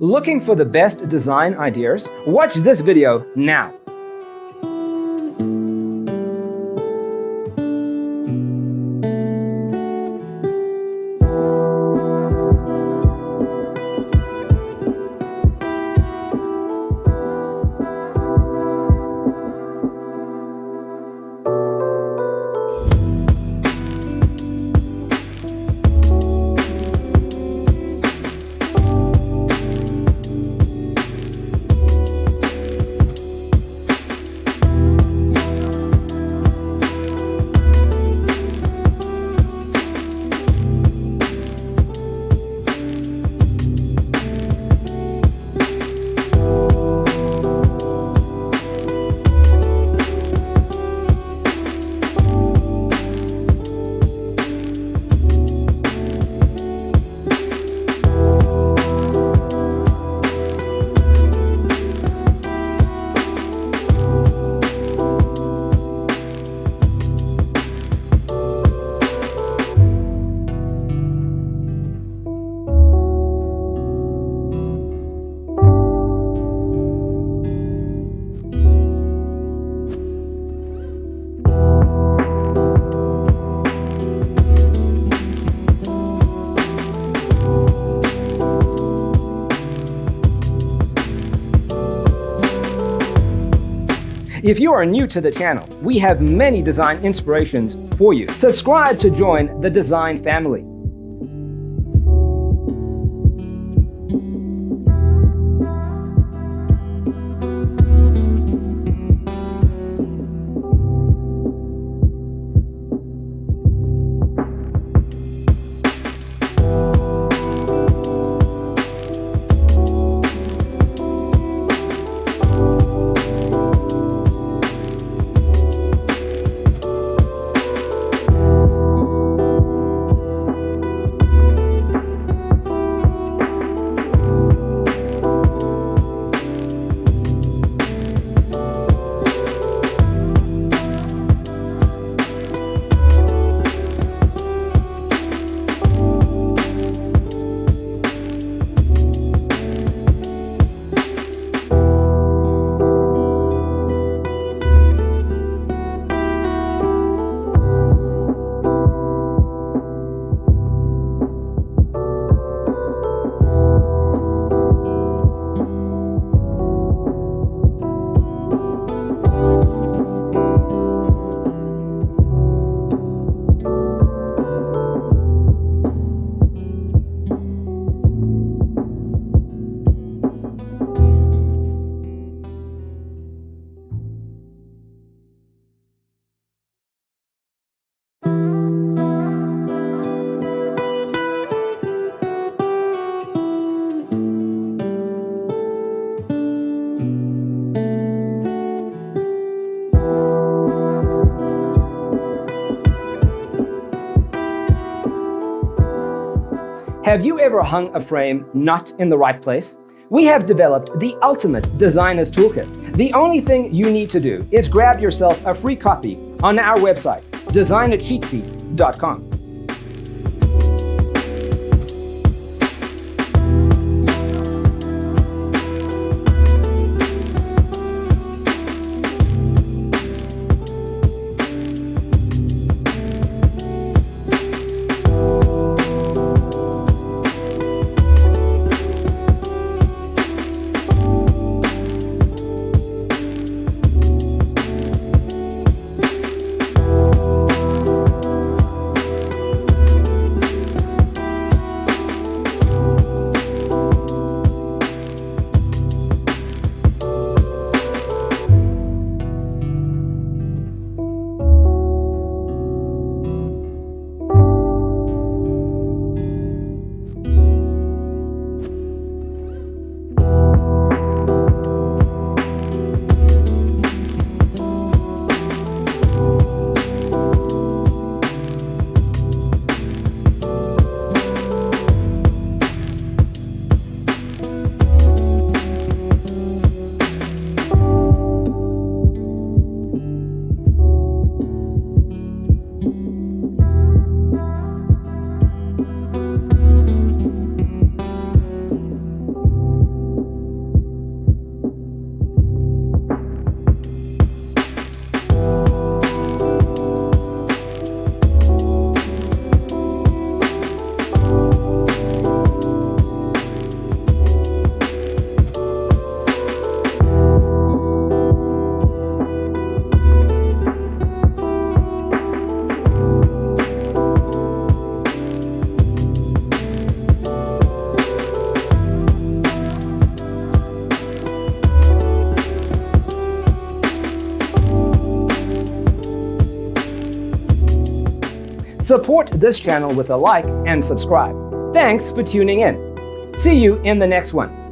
Looking for the best design ideas? Watch this video now. If you are new to the channel, we have many design inspirations for you. Subscribe to join the design family. Have you ever hung a frame not in the right place? We have developed the ultimate designer's toolkit. The only thing you need to do is grab yourself a free copy on our website, designercheatsheet.com. Support this channel with a like and subscribe. Thanks for tuning in. See you in the next one.